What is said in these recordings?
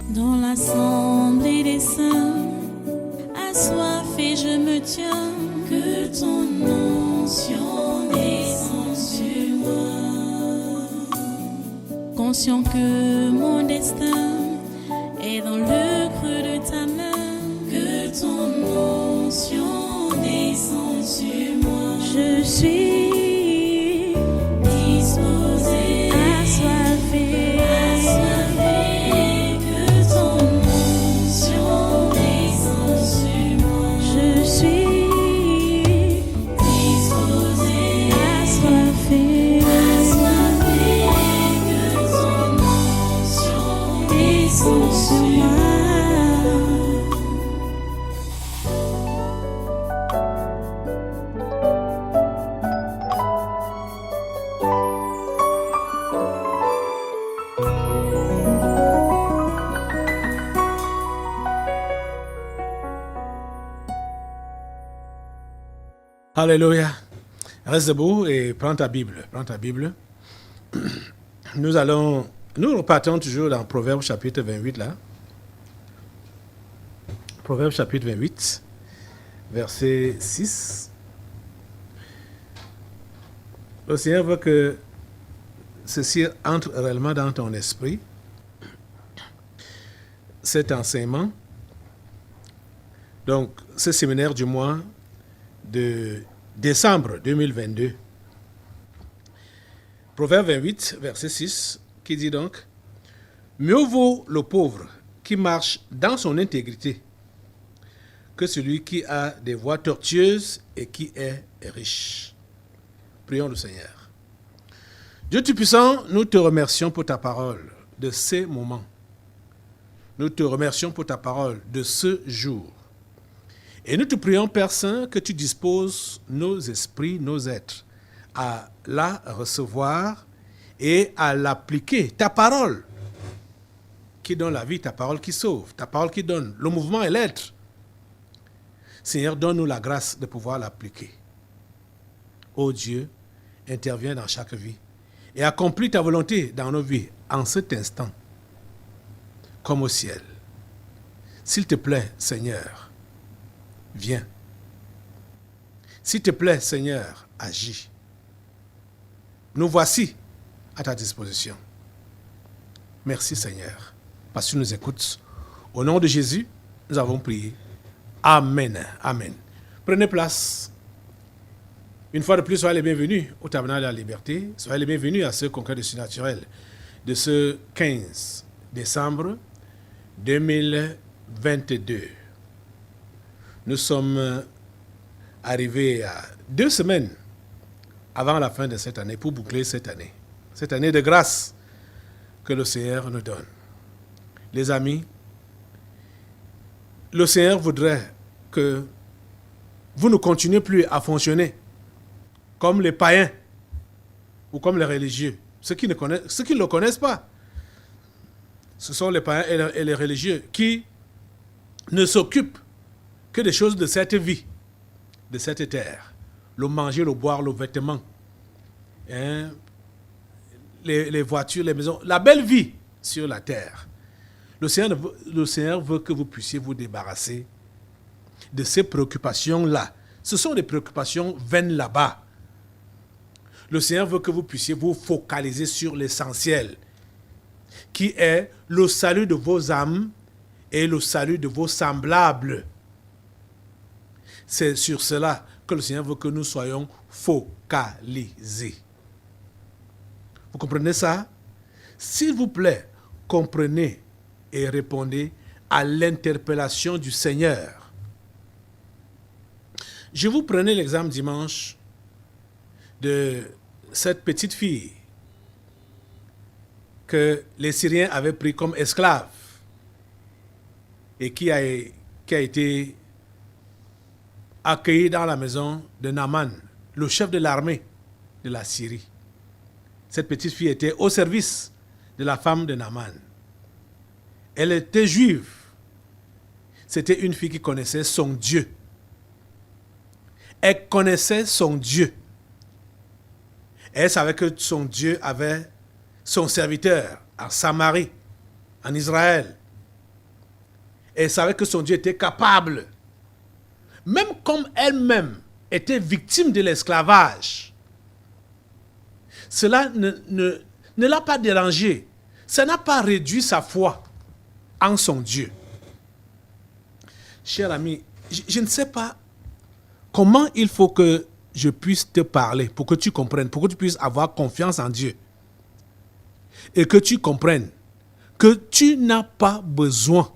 Dans l'assemblée des saints, assoiffé je me tiens, que ton onction descende sur moi. Conscient que mon destin est dans le creux de ta main, que ton onction descende sur moi. Je suis disposé, assoiffé, que ton onction descende sur moi. Je suis disposé, assoiffé, que ton onction descende sur moi. Alléluia. Reste debout et prends ta Bible. Prends ta Bible. Nous repartons toujours dans Proverbe chapitre 28 là. Proverbe chapitre 28, verset 6. Le Seigneur veut que ceci entre réellement dans ton esprit. Cet enseignement. Donc, ce séminaire du mois de décembre 2022. Proverbe 28, verset 6, qui dit donc: mieux vaut le pauvre qui marche dans son intégrité que celui qui a des voies tortueuses et qui est riche. Prions le Seigneur. Dieu Tout-Puissant, nous te remercions pour ta parole de ces moments. Nous te remercions pour ta parole de ce jour. Et nous te prions, Père Saint, que tu disposes nos esprits, nos êtres, à la recevoir et à l'appliquer. Ta parole qui donne la vie, ta parole qui sauve, ta parole qui donne le mouvement et l'être. Seigneur, donne-nous la grâce de pouvoir l'appliquer. Ô Dieu, interviens dans chaque vie et accomplis ta volonté dans nos vies en cet instant, comme au ciel. S'il te plaît, Seigneur, viens. S'il te plaît, Seigneur, agis. Nous voici à ta disposition. Merci, Seigneur, parce que tu nous écoutes. Au nom de Jésus, nous avons prié. Amen. Amen. Prenez place. Une fois de plus, soyez les bienvenus au Tabernacle de la Liberté. Soyez les bienvenus à ce congrès de surnaturel de ce 15 décembre 2022. Nous sommes arrivés à 2 semaines avant la fin de cette année pour boucler cette année de grâce que le Seigneur nous donne. Les amis, le Seigneur voudrait que vous ne continuez plus à fonctionner comme les païens ou comme les religieux, ceux qui ne le connaissent pas. Ce sont les païens et les religieux qui ne s'occupent que des choses de cette vie, de cette terre. Le manger, le boire, le vêtement, les voitures, les maisons, la belle vie sur la terre. Le Seigneur veut que vous puissiez vous débarrasser de ces préoccupations-là. Ce sont des préoccupations vaines là-bas. Le Seigneur veut que vous puissiez vous focaliser sur l'essentiel, qui est le salut de vos âmes et le salut de vos semblables. C'est sur cela que le Seigneur veut que nous soyons focalisés. Vous comprenez ça? S'il vous plaît, comprenez et répondez à l'interpellation du Seigneur. Je vous prenais l'exemple dimanche de cette petite fille que les Syriens avaient pris comme esclave et qui a été accueillie dans la maison de Naaman, le chef de l'armée de la Syrie. Cette petite fille était au service de la femme de Naaman. Elle était juive. C'était une fille qui connaissait son Dieu. Elle connaissait son Dieu. Elle savait que son Dieu avait son serviteur en Samarie, en Israël, Elle savait que son Dieu était capable. Même comme elle-même était victime de l'esclavage, cela ne l'a pas dérangée. Ça n'a pas réduit sa foi en son Dieu. Cher ami, je ne sais pas comment il faut que je puisse te parler pour que tu comprennes, pour que tu puisses avoir confiance en Dieu. Et que tu comprennes que tu n'as pas besoin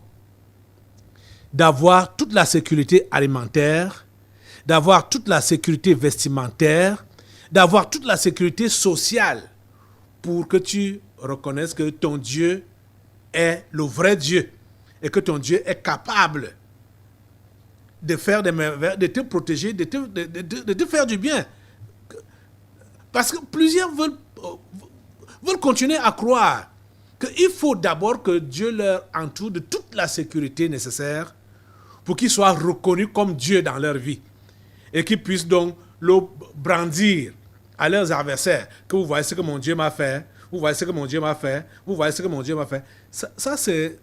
d'avoir toute la sécurité alimentaire, d'avoir toute la sécurité vestimentaire, d'avoir toute la sécurité sociale pour que tu reconnaisses que ton Dieu est le vrai Dieu et que ton Dieu est capable de faire des merveilles, de te protéger, de te faire du bien. Parce que plusieurs veulent continuer à croire qu'il faut d'abord que Dieu leur entoure de toute la sécurité nécessaire pour qu'ils soient reconnus comme Dieu dans leur vie et qu'ils puissent donc le brandir à leurs adversaires, que vous voyez ce que mon Dieu m'a fait, vous voyez ce que mon Dieu m'a fait, vous voyez ce que mon Dieu m'a fait. Ça c'est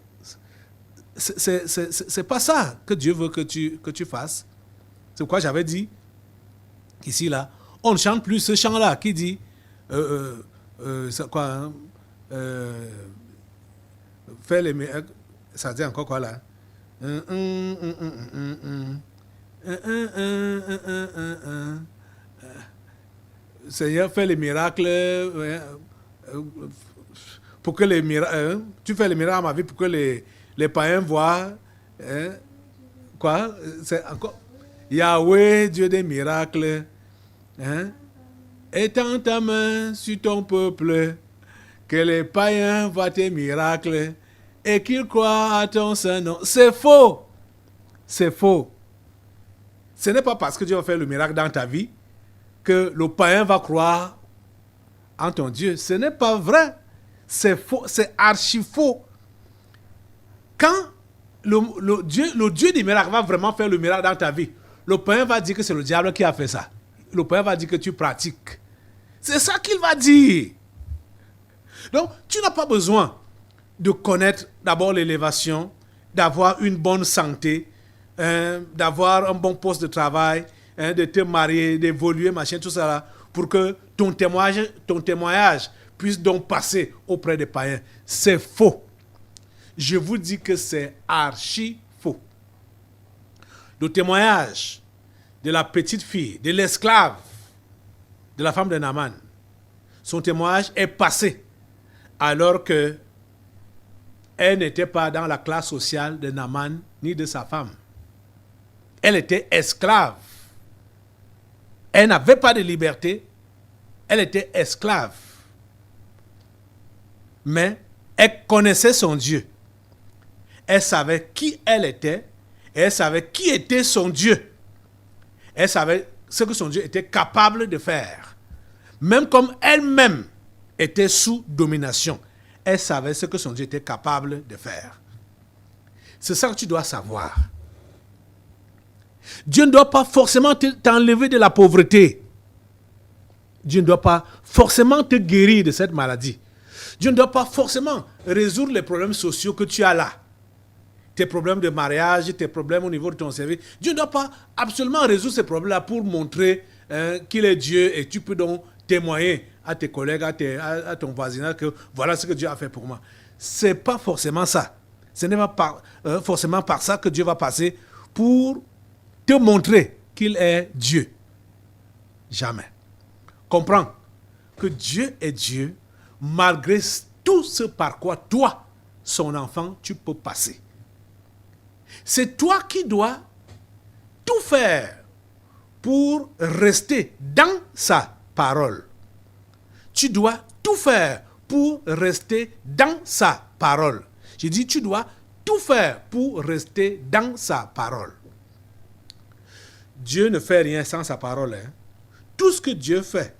pas ça que Dieu veut que tu fasses. C'est pourquoi j'avais dit qu'ici, là, on ne chante plus ce chant-là qui dit c'est quoi, hein? Fais les miracles. Ça dit encore quoi là? Seigneur, fais les miracles pour que les miracles. Tu fais les miracles à ma vie pour que les païens voient. Quoi? C'est encore. Yahweh, Dieu des miracles. Étends ta main sur ton peuple, que les païens voient tes miracles et qu'ils croient à ton saint nom. C'est faux. C'est faux. Ce n'est pas parce que Dieu va faire le miracle dans ta vie que le païen va croire en ton Dieu. Ce n'est pas vrai. C'est faux. C'est archi faux. Quand le Dieu des miracles va vraiment faire le miracle dans ta vie, le païen va dire que c'est le diable qui a fait ça. Le païen va dire que tu pratiques. C'est ça qu'il va dire. Donc, tu n'as pas besoin de connaître d'abord l'élévation, d'avoir une bonne santé, d'avoir un bon poste de travail, de te marier, d'évoluer, machin, tout ça là, pour que ton témoignage puisse donc passer auprès des païens. C'est faux. Je vous dis que c'est archi faux. Le témoignage de la petite fille, de l'esclave, de la femme de Naaman, son témoignage est passé alors que elle n'était pas dans la classe sociale de Naaman ni de sa femme. Elle était esclave. Elle n'avait pas de liberté. Elle était esclave. Mais elle connaissait son Dieu. Elle savait qui elle était et elle savait qui était son Dieu. Elle savait ce que son Dieu était capable de faire. Même comme elle-même était sous domination, elle savait ce que son Dieu était capable de faire. C'est ça que tu dois savoir. Dieu ne doit pas forcément t'enlever de la pauvreté. Dieu ne doit pas forcément te guérir de cette maladie. Dieu ne doit pas forcément résoudre les problèmes sociaux que tu as là. Tes problèmes de mariage, tes problèmes au niveau de ton service. Dieu ne doit pas absolument résoudre ces problèmes-là pour montrer qu'il est Dieu et tu peux donc témoigner à tes collègues, à ton voisinage que voilà ce que Dieu a fait pour moi. Ce n'est pas forcément ça. Ce n'est pas forcément par ça que Dieu va passer pour te montrer qu'il est Dieu. Jamais. Comprends que Dieu est Dieu malgré tout ce par quoi toi, son enfant, tu peux passer. C'est toi qui dois tout faire pour rester dans sa parole. Tu dois tout faire pour rester dans sa parole. Je dis, tu dois tout faire pour rester dans sa parole. Dieu ne fait rien sans sa parole. Tout ce que Dieu fait,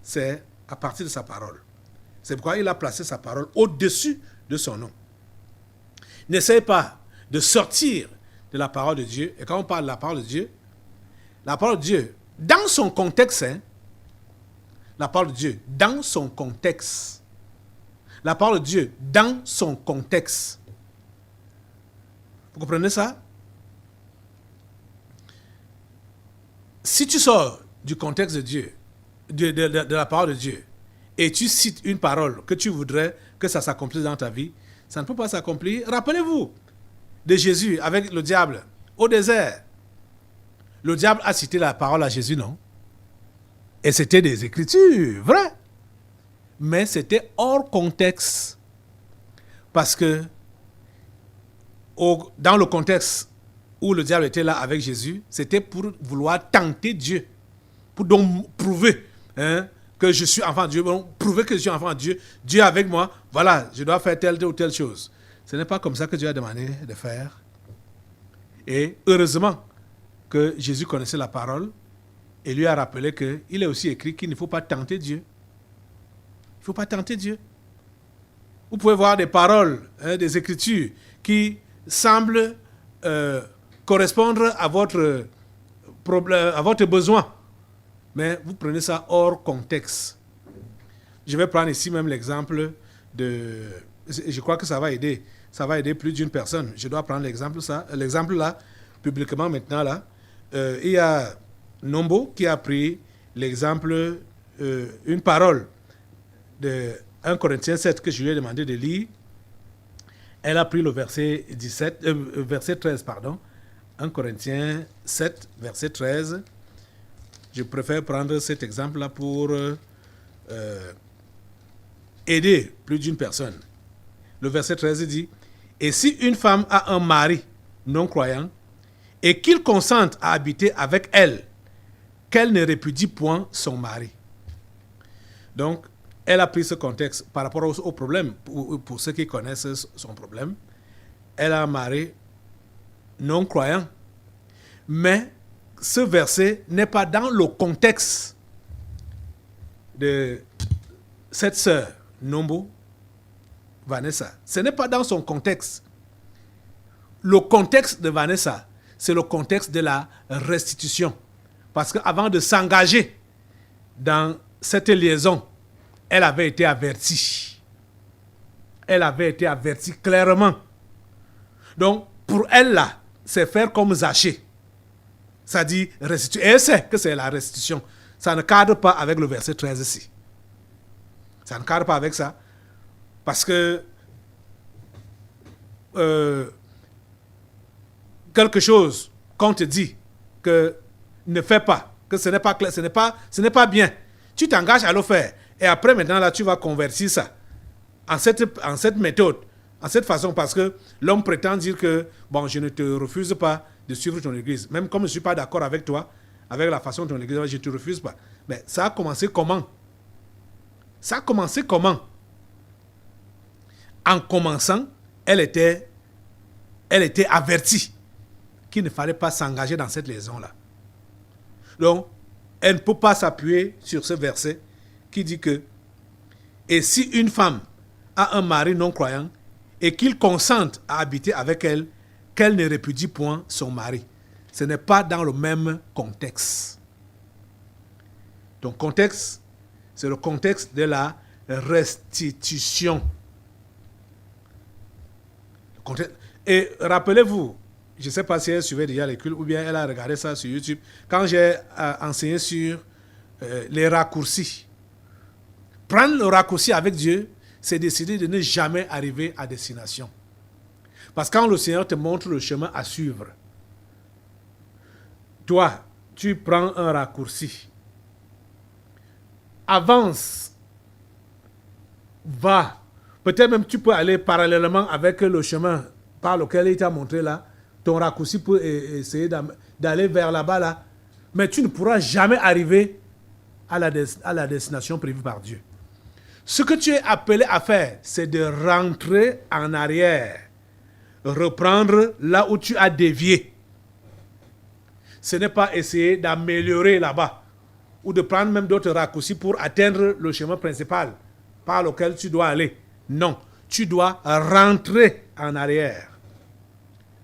c'est à partir de sa parole. C'est pourquoi il a placé sa parole au-dessus de son nom. N'essaye pas de sortir de la parole de Dieu. Et quand on parle de la parole de Dieu, dans son contexte, la parole de Dieu, dans son contexte, la parole de Dieu, dans son contexte, Vous comprenez ça? Si tu sors du contexte de Dieu, de la parole de Dieu, et tu cites une parole que tu voudrais que ça s'accomplisse dans ta vie, ça ne peut pas s'accomplir. Rappelez-vous de Jésus avec le diable au désert. Le diable a cité la parole à Jésus, non? Et c'était des Écritures, vrai. Mais c'était hors contexte. Parce que dans le contexte où le diable était là avec Jésus, c'était pour vouloir tenter Dieu. Pour donc prouver que je suis enfant de Dieu. Bon, prouver que je suis enfant de Dieu. Dieu est avec moi. Voilà, je dois faire telle ou telle chose. Ce n'est pas comme ça que Dieu a demandé de faire. Et heureusement que Jésus connaissait la parole et lui a rappelé qu'il est aussi écrit qu'il ne faut pas tenter Dieu. Il ne faut pas tenter Dieu. Vous pouvez voir des paroles, des Écritures qui semblent correspondre à votre problème, à votre besoin. Mais vous prenez ça hors contexte. Je vais prendre ici même l'exemple de... Je crois que ça va aider. Ça va aider plus d'une personne. Je dois prendre l'exemple là, publiquement maintenant là. Il y a Nombo qui a pris l'exemple, une parole de 1 Corinthiens 7 que je lui ai demandé de lire. Elle a pris le verset 13, pardon. 1 Corinthiens 7, verset 13. Je préfère prendre cet exemple-là pour aider plus d'une personne. Le verset 13 dit « Et si une femme a un mari non-croyant et qu'il consente à habiter avec elle, qu'elle ne répudie point son mari. » Donc, elle a pris ce contexte par rapport au problème, pour ceux qui connaissent son problème. Elle a un mari non-croyant, mais ce verset n'est pas dans le contexte de cette sœur, Nombo, Vanessa. Ce n'est pas dans son contexte. Le contexte de Vanessa, c'est le contexte de la restitution. Parce qu'avant de s'engager dans cette liaison, elle avait été avertie. Elle avait été avertie clairement. Donc, pour elle là, c'est faire comme Zachée. Ça dit restituer. Et elle sait que c'est la restitution. Ça ne cadre pas avec le verset 13 ici. Ça ne cadre pas avec ça. Parce que quelque chose qu'on te dit que ne fais pas, que ce n'est pas clair, ce n'est pas bien. Tu t'engages à le faire. Et après, maintenant, là, tu vas convertir ça en cette méthode, en cette façon, parce que l'homme prétend dire que, bon, je ne te refuse pas de suivre ton église. Même comme je ne suis pas d'accord avec toi, avec la façon dont ton église, je ne te refuse pas. Mais ça a commencé comment? Ça a commencé comment? En commençant, elle était avertie qu'il ne fallait pas s'engager dans cette liaison-là. Donc, elle ne peut pas s'appuyer sur ce verset qui dit que « Et si une femme a un mari non-croyant et qu'il consente à habiter avec elle, qu'elle ne répudie point son mari. » Ce n'est pas dans le même contexte. Donc, contexte, c'est le contexte de la restitution. Et rappelez-vous, je ne sais pas si elle suivait déjà les cultes ou bien elle a regardé ça sur YouTube, quand j'ai enseigné sur les raccourcis. Prendre le raccourci avec Dieu, c'est décider de ne jamais arriver à destination. Parce que quand le Seigneur te montre le chemin à suivre, toi, tu prends un raccourci. Avance. Va. Peut-être même tu peux aller parallèlement avec le chemin par lequel il t'a montré là. Ton raccourci peut essayer d'aller vers là-bas là. Mais tu ne pourras jamais arriver à la destination prévue par Dieu. Ce que tu es appelé à faire, c'est de rentrer en arrière. Reprendre là où tu as dévié. Ce n'est pas essayer d'améliorer là-bas. Ou de prendre même d'autres raccourcis pour atteindre le chemin principal par lequel tu dois aller. Non, tu dois rentrer en arrière.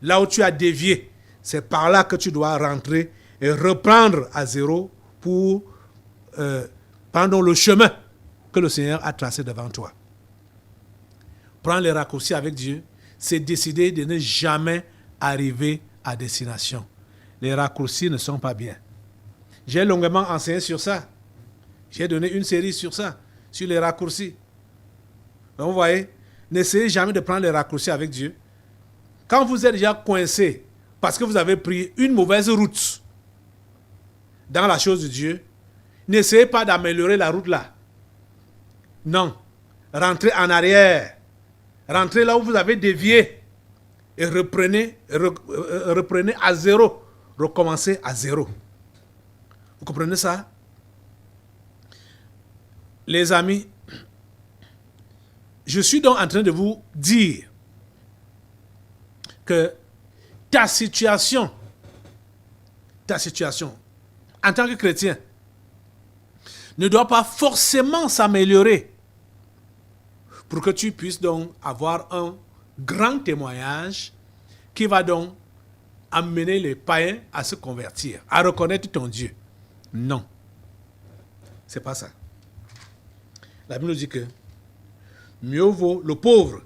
Là où tu as dévié, c'est par là que tu dois rentrer et reprendre à zéro pour prendre le chemin que le Seigneur a tracé devant toi. Prendre les raccourcis avec Dieu, c'est décider de ne jamais arriver à destination. Les raccourcis ne sont pas bien. J'ai longuement enseigné sur ça. J'ai donné une série sur ça, sur les raccourcis. Donc vous voyez, n'essayez jamais de prendre les raccourcis avec Dieu. Quand vous êtes déjà coincé parce que vous avez pris une mauvaise route dans la chose de Dieu, n'essayez pas d'améliorer la route là. Non. Rentrez en arrière. Rentrez là où vous avez dévié. Et reprenez à zéro. Recommencez à zéro. Vous comprenez ça? Les amis, je suis donc en train de vous dire que ta situation, en tant que chrétien, ne doit pas forcément s'améliorer pour que tu puisses donc avoir un grand témoignage qui va donc amener les païens à se convertir, à reconnaître ton Dieu. Non. C'est pas ça. La Bible nous dit que mieux vaut le pauvre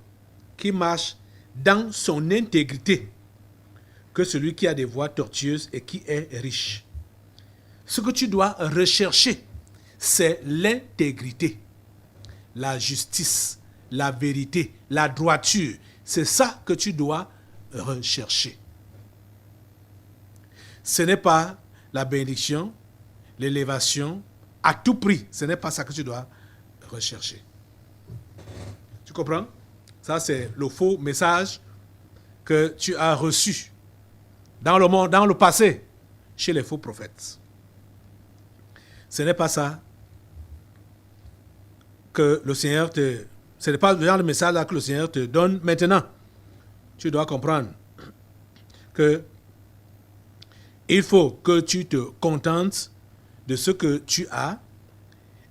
qui marche dans son intégrité que celui qui a des voies tortueuses et qui est riche. Ce que tu dois rechercher, c'est l'intégrité, la justice, la vérité, la droiture. C'est ça que tu dois rechercher. Ce n'est pas la bénédiction, l'élévation, à tout prix. Ce n'est pas ça que tu dois rechercher. Tu comprends? Ça, c'est le faux message que tu as reçu dans le monde, dans le passé, chez les faux prophètes. Ce n'est pas ça que le Seigneur te... Ce n'est pas le genre de message là que le Seigneur te donne maintenant. Tu dois comprendre que il faut que tu te contentes de ce que tu as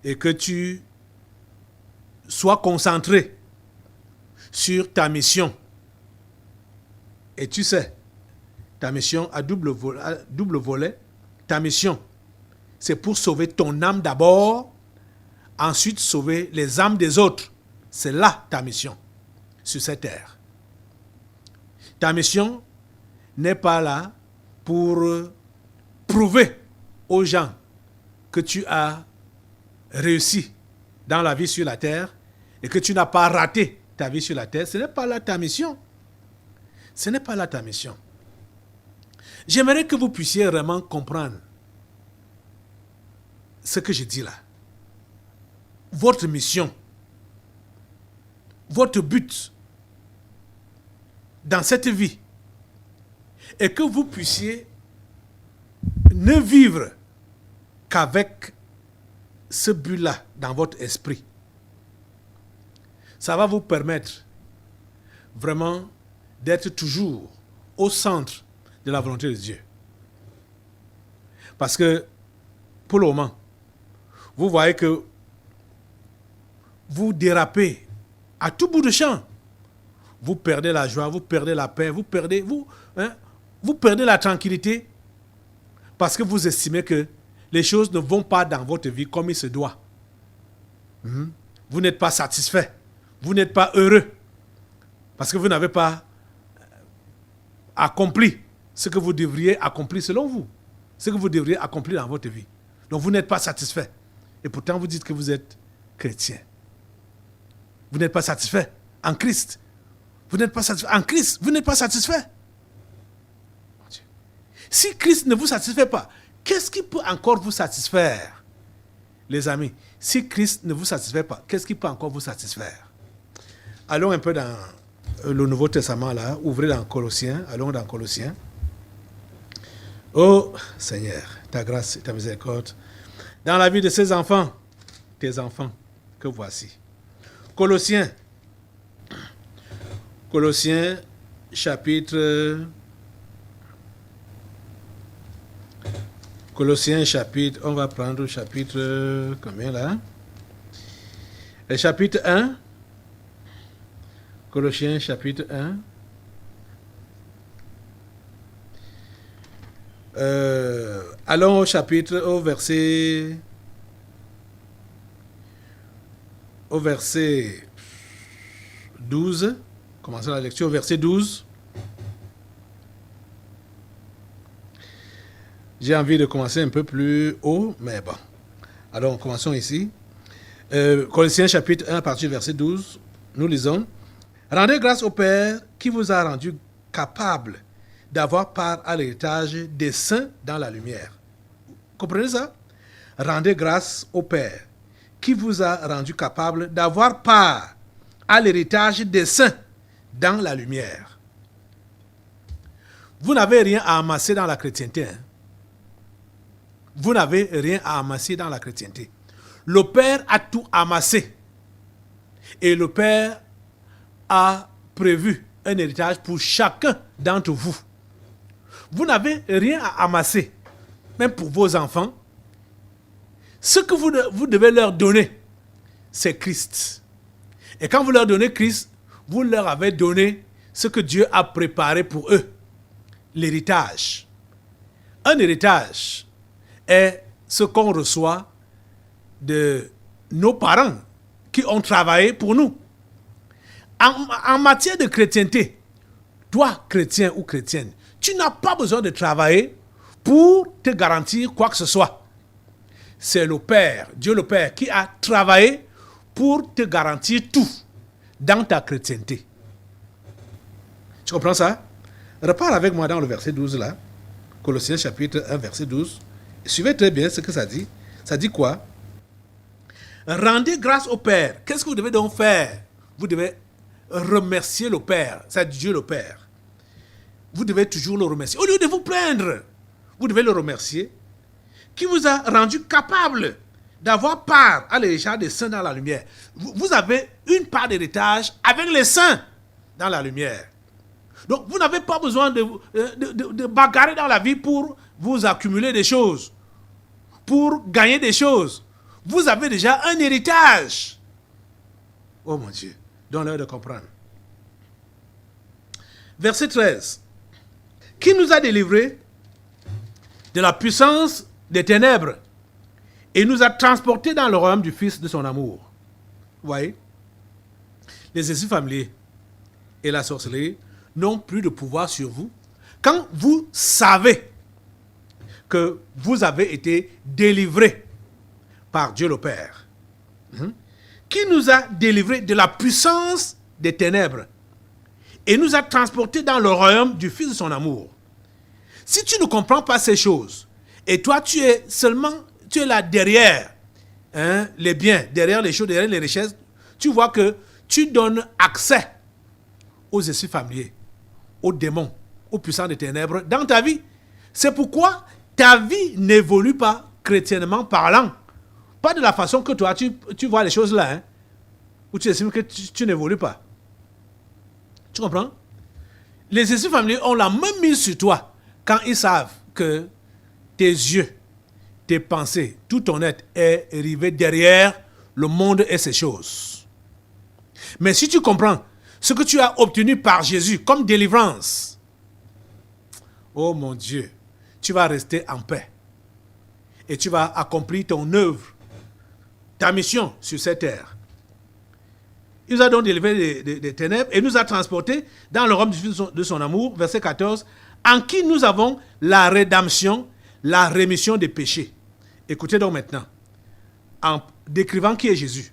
et que tu sois concentré sur ta mission. Et tu sais, ta mission a double volet. Ta mission, c'est pour sauver ton âme d'abord, ensuite sauver les âmes des autres. C'est là ta mission, sur cette terre. Ta mission n'est pas là pour prouver aux gens que tu as réussi dans la vie sur la terre et que tu n'as pas raté ta vie sur la terre. Ce n'est pas là ta mission. Ce n'est pas là ta mission. J'aimerais que vous puissiez vraiment comprendre ce que je dis là. Votre mission, votre but dans cette vie, et que vous puissiez ne vivre qu'avec ce but-là dans votre esprit. Ça va vous permettre vraiment d'être toujours au centre de la volonté de Dieu. Parce que, pour le moment, vous voyez que vous dérapez à tout bout de champ. Vous perdez la joie, vous perdez la paix, vous perdez la tranquillité parce que vous estimez que les choses ne vont pas dans votre vie comme il se doit. Vous n'êtes pas satisfait. Vous n'êtes pas heureux parce que vous n'avez pas accompli ce que vous devriez accomplir selon vous. Ce que vous devriez accomplir dans votre vie. Donc vous n'êtes pas satisfait. Et pourtant vous dites que vous êtes chrétien. Vous n'êtes pas satisfait en Christ. Vous n'êtes pas satisfait en Christ. Vous n'êtes pas satisfait. Si Christ ne vous satisfait pas, qu'est-ce qui peut encore vous satisfaire? Les amis, si Christ ne vous satisfait pas, qu'est-ce qui peut encore vous satisfaire? Allons un peu dans le Nouveau Testament là, ouvrez dans Colossiens, allons dans Colossiens. Oh Seigneur, ta grâce et ta miséricorde dans la vie de ces enfants, tes enfants que voici. Colossiens chapitre, on va prendre le chapitre, combien là? Le chapitre 1, Colossiens chapitre 1. Allons au verset 12. Commençons la lecture au verset 12. J'ai envie de commencer un peu plus haut, mais bon. Alors, commençons ici. Colossiens chapitre 1, à partir du verset 12, nous lisons. Rendez grâce au Père qui vous a rendu capable d'avoir part à l'héritage des saints dans la lumière. Comprenez ça? Rendez grâce au Père qui vous a rendu capable d'avoir part à l'héritage des saints dans la lumière. Vous n'avez rien à amasser dans la chrétienté. Hein? Vous n'avez rien à amasser dans la chrétienté. Le Père a tout amassé. Et le Père a prévu un héritage pour chacun d'entre vous. Vous n'avez rien à amasser, même pour vos enfants. Ce que vous devez leur donner, c'est Christ. Et quand vous leur donnez Christ, vous leur avez donné ce que Dieu a préparé pour eux, l'héritage. Un héritage est ce qu'on reçoit de nos parents qui ont travaillé pour nous. En matière de chrétienté, toi, chrétien ou chrétienne, tu n'as pas besoin de travailler pour te garantir quoi que ce soit. C'est le Père, Dieu le Père, qui a travaillé pour te garantir tout dans ta chrétienté. Tu comprends ça? Repars avec moi dans le verset 12 là. Colossiens chapitre 1, verset 12. Suivez très bien ce que ça dit. Ça dit quoi? Rendez grâce au Père. Qu'est-ce que vous devez donc faire? Vous devez remercier le Père. C'est Dieu le Père. Vous devez toujours le remercier. Au lieu de vous plaindre, vous devez le remercier. Qui vous a rendu capable d'avoir part à l'héritage des saints dans la lumière. Vous avez une part d'héritage avec les saints dans la lumière. Donc, vous n'avez pas besoin de bagarrer dans la vie pour vous accumuler des choses, pour gagner des choses. Vous avez déjà un héritage. Oh mon Dieu, donne-leur de comprendre. Verset 13. Qui nous a délivrés de la puissance des ténèbres et nous a transportés dans le royaume du Fils de son amour. Vous voyez? Les esprits familiers et la sorcellerie n'ont plus de pouvoir sur vous quand vous savez que vous avez été délivrés par Dieu le Père. Qui nous a délivrés de la puissance des ténèbres et nous a transportés dans le royaume du Fils de son amour. Si tu ne comprends pas ces choses, et toi, tu es là derrière les biens, derrière les choses, derrière les richesses. Tu vois que tu donnes accès aux esprits familiers, aux démons, aux puissants des ténèbres dans ta vie. C'est pourquoi ta vie n'évolue pas chrétiennement parlant. Pas de la façon que toi, tu vois les choses là, où tu estimes que tu n'évolues pas. Tu comprends? Les esprits familiers ont la même mise sur toi quand ils savent que tes yeux, tes pensées, tout ton être est rivé derrière le monde et ses choses. Mais si tu comprends ce que tu as obtenu par Jésus comme délivrance, oh mon Dieu, tu vas rester en paix. Et tu vas accomplir ton œuvre, ta mission sur cette terre. Il nous a donc délivrés des ténèbres et nous a transportés dans le royaume de son amour, verset 14, en qui nous avons la rédemption, la rémission des péchés. Écoutez donc maintenant, en décrivant qui est Jésus.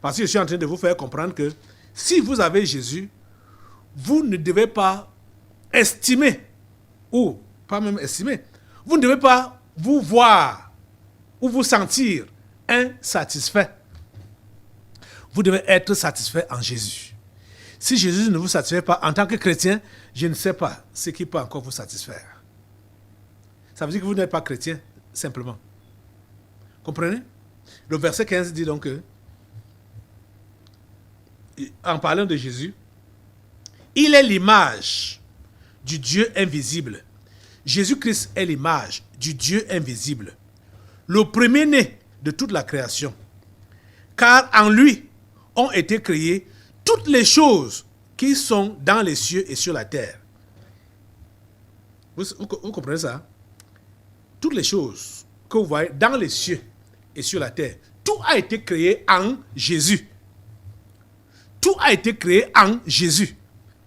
Parce que je suis en train de vous faire comprendre que si vous avez Jésus, vous ne devez pas estimer, ou pas même estimer, vous ne devez pas vous voir ou vous sentir insatisfait. Vous devez être satisfait en Jésus. Si Jésus ne vous satisfait pas, en tant que chrétien, je ne sais pas ce qui peut encore vous satisfaire. Ça veut dire que vous n'êtes pas chrétien, simplement. Comprenez? Le verset 15 dit donc que, en parlant de Jésus, il est l'image du Dieu invisible. Jésus-Christ est l'image du Dieu invisible, le premier-né de toute la création. Car en lui ont été créées toutes les choses qui sont dans les cieux et sur la terre. Vous comprenez ça? Toutes les choses que vous voyez dans les cieux et sur la terre, tout a été créé en Jésus. Tout a été créé en Jésus.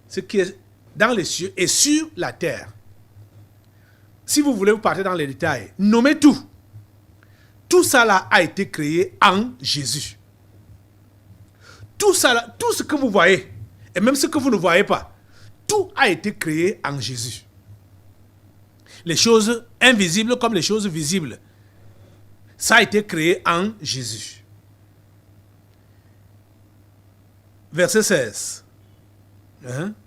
Ce qui est dans les cieux et sur la terre. si vous voulez, vous partez dans les détails. Nommez tout. Tout ça là a été créé en Jésus. Tout ça là, tout ce que vous voyez, et même ce que vous ne voyez pas, tout a été créé en Jésus. Les choses invisibles comme les choses visibles, ça a été créé en Jésus. Verset 16.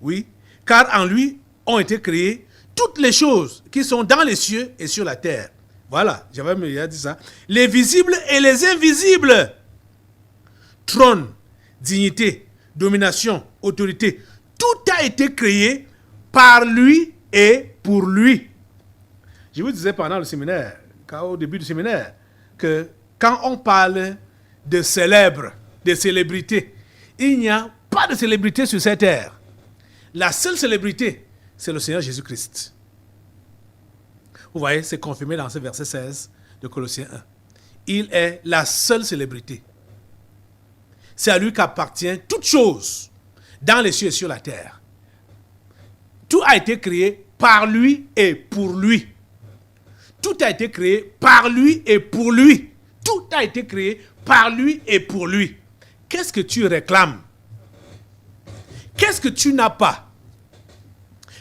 Oui. Car en lui ont été créées toutes les choses qui sont dans les cieux et sur la terre. Voilà, j'avais déjà dit ça. Les visibles et les invisibles. Trône, dignité, domination, autorité. Tout a été créé par lui et pour lui. Je vous disais pendant le séminaire, au début du séminaire, que quand on parle de célèbres, de célébrités, il n'y a pas de célébrité sur cette terre. La seule célébrité, c'est le Seigneur Jésus-Christ. Vous voyez, c'est confirmé dans ce verset 16 de Colossiens 1. Il est la seule célébrité. C'est à lui qu'appartient toute chose dans les cieux et sur la terre. Tout a été créé par lui et pour lui. Tout a été créé par lui et pour lui. Tout a été créé par lui et pour lui. Qu'est-ce que tu réclames? Qu'est-ce que tu n'as pas?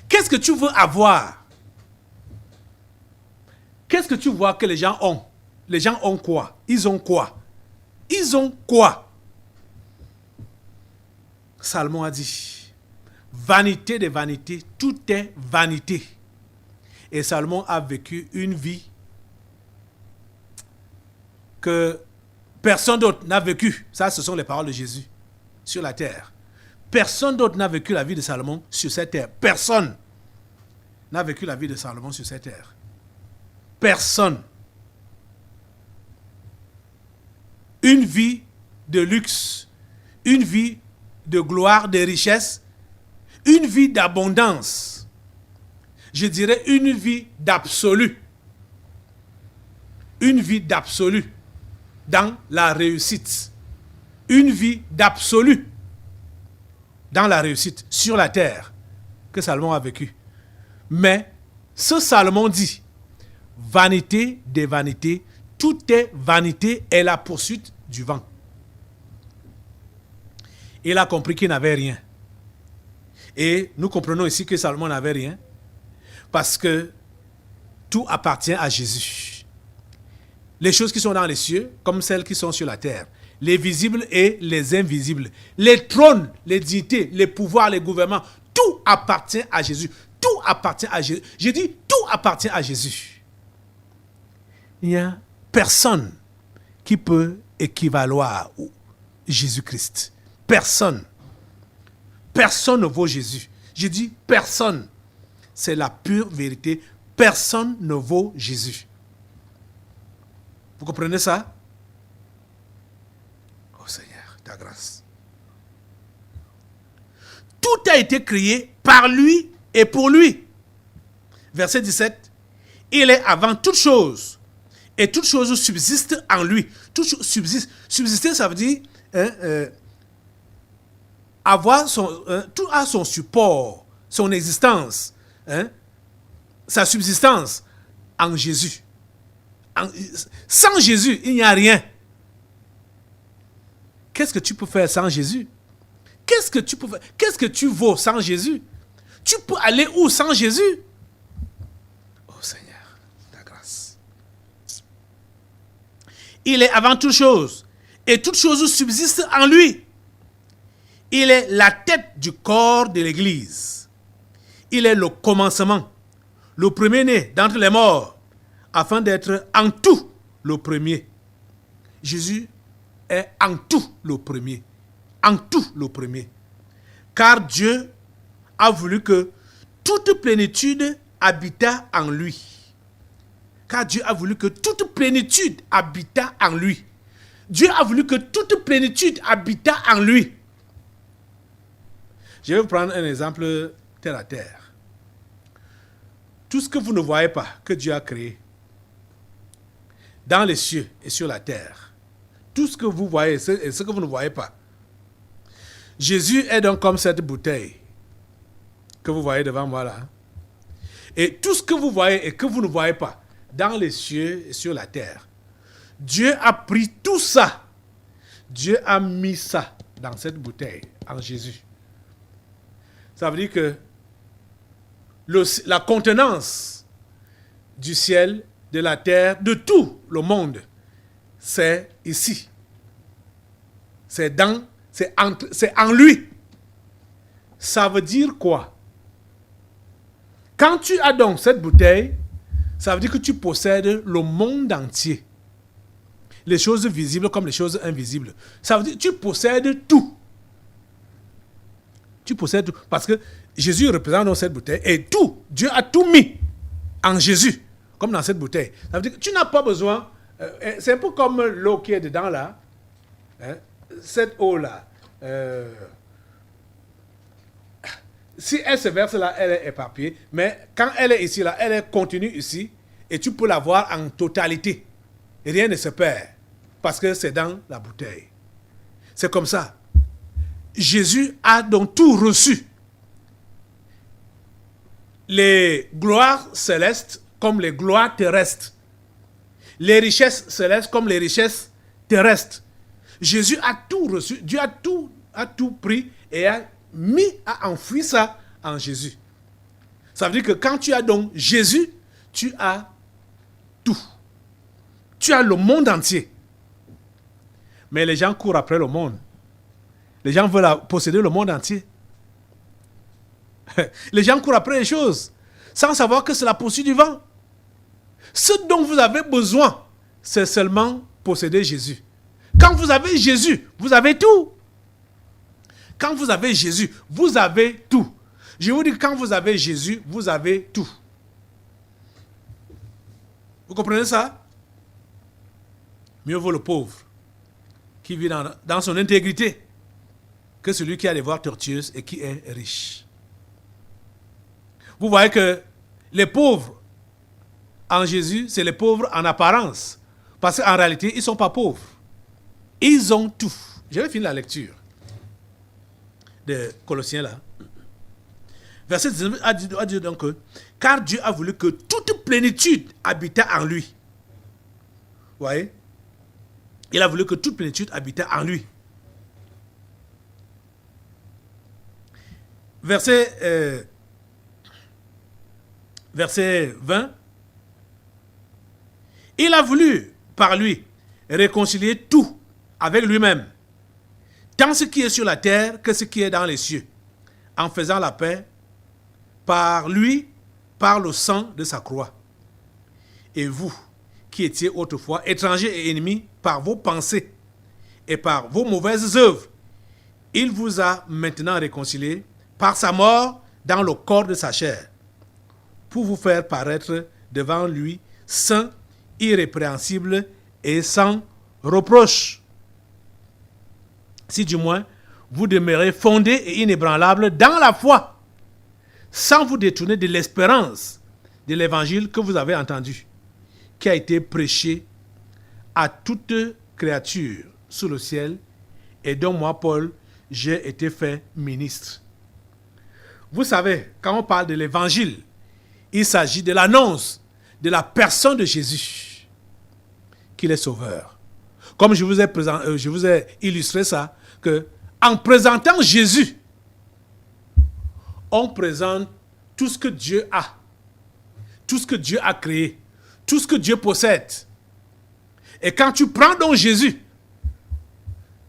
Qu'est-ce que tu veux avoir? Qu'est-ce que tu vois que les gens ont? Les gens ont quoi? Ils ont quoi? Ils ont quoi? Salomon a dit, vanité des vanités, tout est vanité. Et Salomon a vécu une vie que personne d'autre n'a vécu. Ça, ce sont les paroles de Jésus sur la terre. Personne d'autre n'a vécu la vie de Salomon sur cette terre. Personne n'a vécu la vie de Salomon sur cette terre. Personne. Une vie de luxe, une vie de gloire, de richesse, une vie d'abondance. Je dirais une vie d'absolu. Une vie d'absolu dans la réussite. Une vie d'absolu dans la réussite sur la terre que Salomon a vécu. Mais ce Salomon dit, vanité des vanités, tout est vanité et la poursuite du vent. Il a compris qu'il n'avait rien. Et nous comprenons ici que Salomon n'avait rien parce que tout appartient à Jésus. Les choses qui sont dans les cieux comme celles qui sont sur la terre. Les visibles et les invisibles. Les trônes, les dignités, les pouvoirs, les gouvernements. Tout appartient à Jésus. Tout appartient à Jésus. J'ai dit tout appartient à Jésus. Il n'y a personne qui peut équivaloir à Jésus-Christ. Personne. Personne ne vaut Jésus. Je dis personne. C'est la pure vérité. Personne ne vaut Jésus. Vous comprenez ça? Oh Seigneur, ta grâce. Tout a été créé par lui et pour lui. Verset 17. Il est avant toute chose. Et toute chose subsiste en lui. Tout subsiste. Subsister, ça veut dire avoir tout a son support, son existence, sa subsistance en Jésus. Sans Jésus, il n'y a rien. Qu'est-ce que tu peux faire sans Jésus? Qu'est-ce que tu peux faire? Qu'est-ce que tu vaux sans Jésus? Tu peux aller où sans Jésus? Oh Seigneur, ta grâce. Il est avant toute chose, et toute chose subsiste en lui. Il est la tête du corps de l'Église. Il est le commencement, le premier-né d'entre les morts, afin d'être en tout le premier. Jésus est en tout le premier. En tout le premier. Car Dieu a voulu que toute plénitude habitât en lui. Car Dieu a voulu que toute plénitude habitât en lui. Dieu a voulu que toute plénitude habitât en lui. Je vais vous prendre un exemple terre à terre. Tout ce que vous ne voyez pas, que Dieu a créé, dans les cieux et sur la terre, tout ce que vous voyez et ce que vous ne voyez pas. Jésus est donc comme cette bouteille que vous voyez devant moi là. Et tout ce que vous voyez et que vous ne voyez pas, dans les cieux et sur la terre, Dieu a pris tout ça. Dieu a mis ça dans cette bouteille, en Jésus. Ça veut dire que la contenance du ciel, de la terre, de tout le monde, c'est ici. C'est en lui. Ça veut dire quoi? Quand tu as donc cette bouteille, ça veut dire que tu possèdes le monde entier. Les choses visibles comme les choses invisibles. Ça veut dire que tu possèdes tout. Tu possèdes tout. Parce que Jésus représente dans cette bouteille et tout. Dieu a tout mis en Jésus, comme dans cette bouteille. Ça veut dire que tu n'as pas besoin. C'est un peu comme l'eau qui est dedans là. Hein, cette eau-là. Si elle se verse là, elle est éparpillée. Mais quand elle est ici, là, elle est contenue ici. Et tu peux la voir en totalité. Et rien ne se perd. Parce que c'est dans la bouteille. C'est comme ça. Jésus a donc tout reçu. Les gloires célestes comme les gloires terrestres. Les richesses célestes comme les richesses terrestres. Jésus a tout reçu. Dieu a tout pris et a enfoui ça en Jésus. Ça veut dire que quand tu as donc Jésus, tu as tout. Tu as le monde entier. Mais les gens courent après le monde. Les gens veulent posséder le monde entier. Les gens courent après les choses sans savoir que c'est la poursuite du vent. Ce dont vous avez besoin, c'est seulement posséder Jésus. Quand vous avez Jésus, vous avez tout. Quand vous avez Jésus, vous avez tout. Je vous dis, quand vous avez Jésus, vous avez tout. Vous comprenez ça? Mieux vaut le pauvre qui vit dans son intégrité que celui qui a des voies tortueuses et qui est riche. Vous voyez que les pauvres en Jésus, c'est les pauvres en apparence. Parce qu'en réalité, ils ne sont pas pauvres. Ils ont tout. Je vais finir la lecture de Colossiens là. Verset 19 a dit donc que car Dieu a voulu que toute plénitude habitât en lui. Vous voyez? Il a voulu que toute plénitude habitât en lui. Verset 20. Il a voulu, par lui, réconcilier tout avec lui-même, tant ce qui est sur la terre que ce qui est dans les cieux, en faisant la paix par lui, par le sang de sa croix. Et vous, qui étiez autrefois étrangers et ennemis par vos pensées et par vos mauvaises œuvres, il vous a maintenant réconciliés par sa mort dans le corps de sa chair, pour vous faire paraître devant lui saint, irrépréhensible et sans reproche. Si du moins vous demeurez fondés et inébranlables dans la foi, sans vous détourner de l'espérance de l'évangile que vous avez entendu, qui a été prêché à toute créature sous le ciel et dont moi, Paul, j'ai été fait ministre. Vous savez, quand on parle de l'évangile, il s'agit de l'annonce de la personne de Jésus, qu'il est sauveur. Comme je vous ai illustré ça, que en présentant Jésus, on présente tout ce que Dieu a, tout ce que Dieu a créé, tout ce que Dieu possède. Et quand tu prends donc Jésus,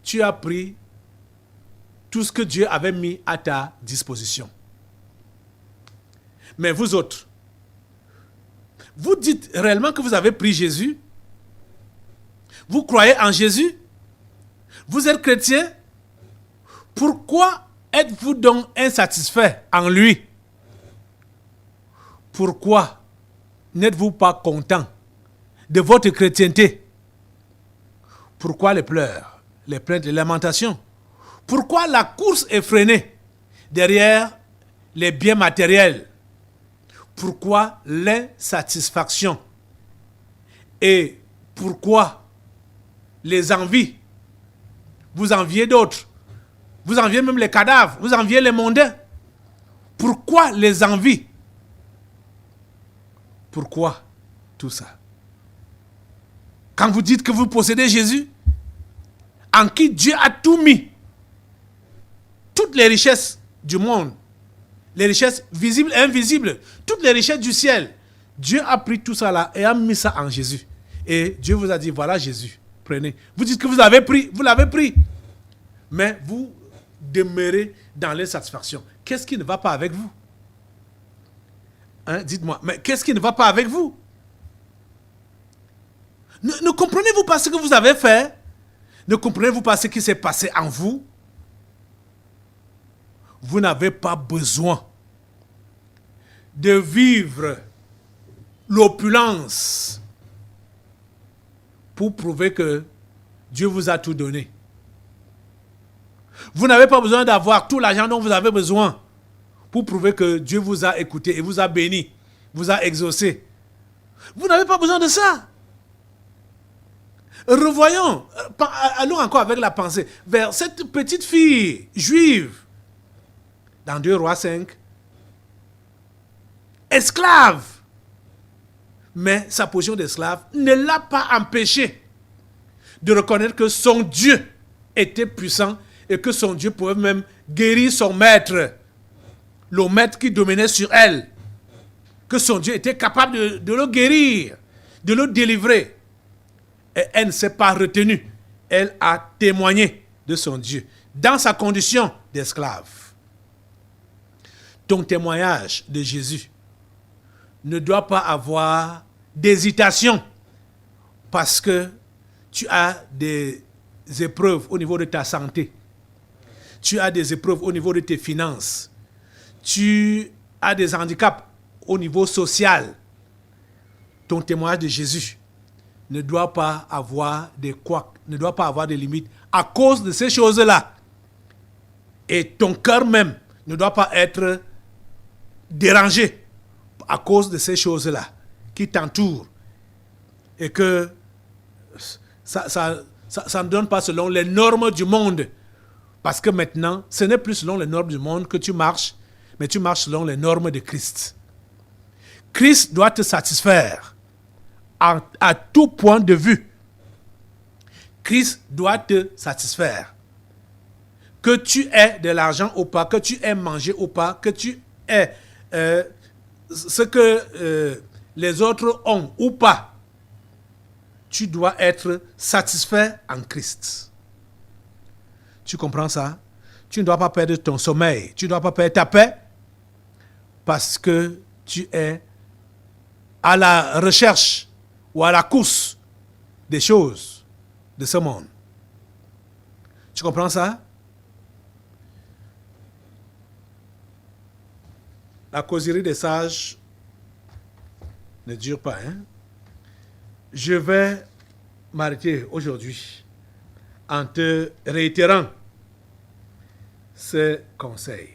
tu as pris tout ce que Dieu avait mis à ta disposition. Mais vous autres, vous dites réellement que vous avez pris Jésus? Vous croyez en Jésus? Vous êtes chrétien? Pourquoi êtes-vous donc insatisfait en lui? Pourquoi n'êtes-vous pas content de votre chrétienté? Pourquoi les pleurs, les plaintes, les lamentations? Pourquoi la course effrénée derrière les biens matériels? Pourquoi l'insatisfaction? Et pourquoi les envies? Vous enviez d'autres. Vous enviez même les cadavres. Vous enviez les mondains. Pourquoi les envies? Pourquoi tout ça? Quand vous dites que vous possédez Jésus, en qui Dieu a tout mis, toutes les richesses du monde, les richesses visibles et invisibles, toutes les richesses du ciel, Dieu a pris tout ça là et a mis ça en Jésus. Et Dieu vous a dit, voilà Jésus, prenez. Vous dites que vous l'avez pris. Mais vous demeurez dans l'insatisfaction. Qu'est-ce qui ne va pas avec vous? Hein, dites-moi, mais qu'est-ce qui ne va pas avec vous? Ne comprenez-vous pas ce que vous avez fait? Ne comprenez-vous pas ce qui s'est passé en vous? Vous n'avez pas besoin de vivre l'opulence pour prouver que Dieu vous a tout donné. Vous n'avez pas besoin d'avoir tout l'argent dont vous avez besoin pour prouver que Dieu vous a écouté et vous a béni, vous a exaucé. Vous n'avez pas besoin de ça. Revoyons, allons encore avec la pensée vers cette petite fille juive dans 2 Rois 5, esclave. Mais sa position d'esclave ne l'a pas empêché de reconnaître que son Dieu était puissant et que son Dieu pouvait même guérir son maître, le maître qui dominait sur elle, que son Dieu était capable de le guérir, de le délivrer. Et elle ne s'est pas retenue. Elle a témoigné de son Dieu dans sa condition d'esclave. Ton témoignage de Jésus ne doit pas avoir d'hésitation parce que tu as des épreuves au niveau de ta santé. Tu as des épreuves au niveau de tes finances. Tu as des handicaps au niveau social. Ton témoignage de Jésus ne doit pas avoir des couacs, ne doit pas avoir de limites à cause de ces choses-là. Et ton cœur même ne doit pas être dérangé à cause de ces choses-là qui t'entourent. Et que ça ne donne pas selon les normes du monde. Parce que maintenant, ce n'est plus selon les normes du monde que tu marches, mais tu marches selon les normes de Christ. Christ doit te satisfaire à tout point de vue. Christ doit te satisfaire. Que tu aies de l'argent ou pas, que tu aies mangé ou pas, que tu aies ce que les autres ont ou pas, tu dois être satisfait en Christ. Tu comprends ça? Tu ne dois pas perdre ton sommeil, tu ne dois pas perdre ta paix parce que tu es à la recherche ou à la course des choses de ce monde. Tu comprends ça? La causerie des sages ne dure pas. Hein? Je vais m'arrêter aujourd'hui en te réitérant ce conseil.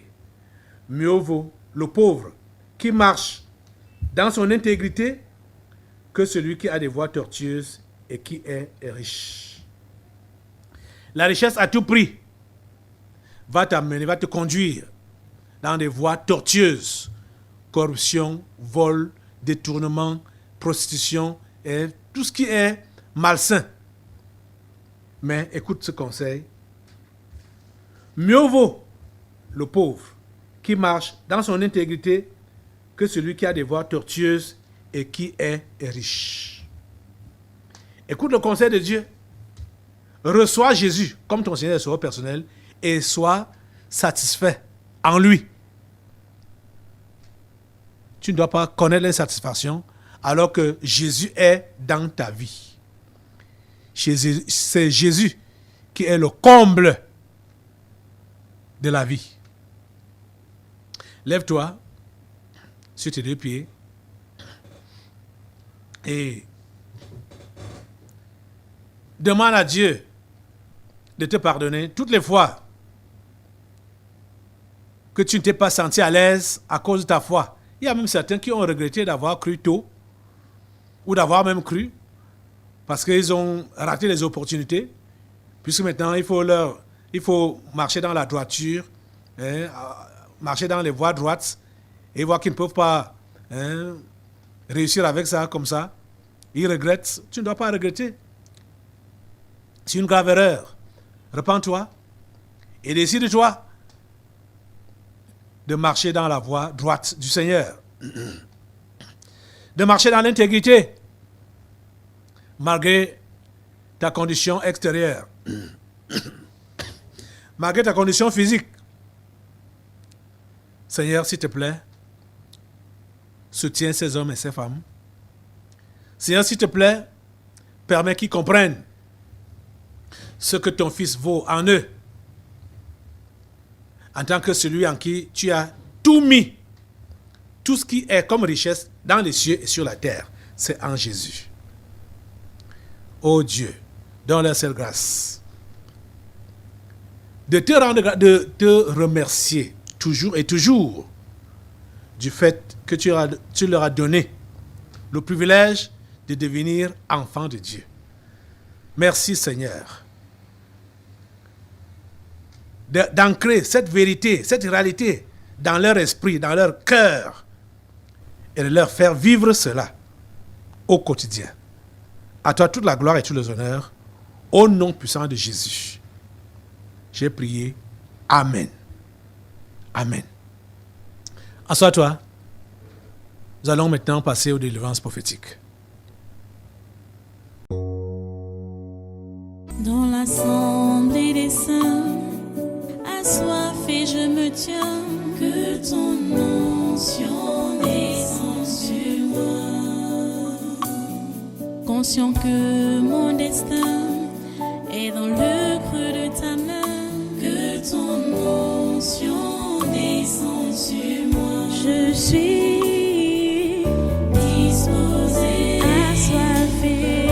Mieux vaut le pauvre qui marche dans son intégrité que celui qui a des voies tortueuses et qui est riche. La richesse à tout prix va t'amener, va te conduire dans des voies tortueuses. Corruption, vol, détournement, prostitution et tout ce qui est malsain. Mais écoute ce conseil. Mieux vaut le pauvre qui marche dans son intégrité que celui qui a des voies tortueuses et qui est riche. Écoute le conseil de Dieu. Reçois Jésus comme ton Seigneur et Sauveur personnel et sois satisfait en lui. Tu ne dois pas connaître l'insatisfaction alors que Jésus est dans ta vie. C'est Jésus qui est le comble de la vie. Lève-toi sur tes deux pieds et demande à Dieu de te pardonner toutes les fois que tu ne t'es pas senti à l'aise à cause de ta foi. Il y a même certains qui ont regretté d'avoir cru tôt ou d'avoir même cru parce qu'ils ont raté les opportunités puisque maintenant il faut marcher dans la droiture, marcher dans les voies droites et voir qu'ils ne peuvent pas réussir avec ça, comme ça, il regrette. Tu ne dois pas regretter. C'est une grave erreur. Repends-toi et décide-toi de marcher dans la voie droite du Seigneur. De marcher dans l'intégrité, malgré ta condition extérieure, malgré ta condition physique. Seigneur, s'il te plaît, soutiens ces hommes et ces femmes. Seigneur, s'il te plaît, permets qu'ils comprennent ce que ton Fils vaut en eux, en tant que celui en qui tu as tout mis. Tout ce qui est comme richesse dans les cieux et sur la terre, c'est en Jésus. Ô Dieu, donne-leur cette grâce de te remercier toujours et toujours du fait que tu leur as donné le privilège de devenir enfants de Dieu. Merci Seigneur d'ancrer cette vérité, cette réalité dans leur esprit, dans leur cœur, et de leur faire vivre cela au quotidien. À toi toute la gloire et tout les honneurs, au nom puissant de Jésus. J'ai prié. Amen. Amen. Assois-toi. Nous allons maintenant passer aux délivrances prophétiques. Dans l'assemblée des saints, assoiffé je me tiens, que ton onction descende sur moi. Conscient que mon destin est dans le creux de ta main, que ton onction descende sur moi. Je suis disposé, assoiffé,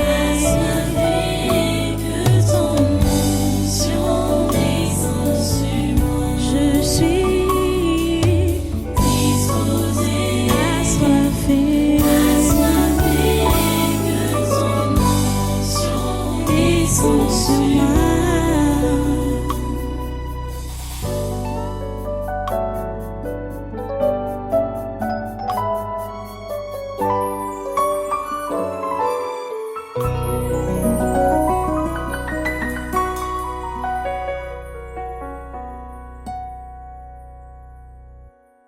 que ton onction descende sur moi. Je suis disposé, assoiffé, que ton onction descende sur moi.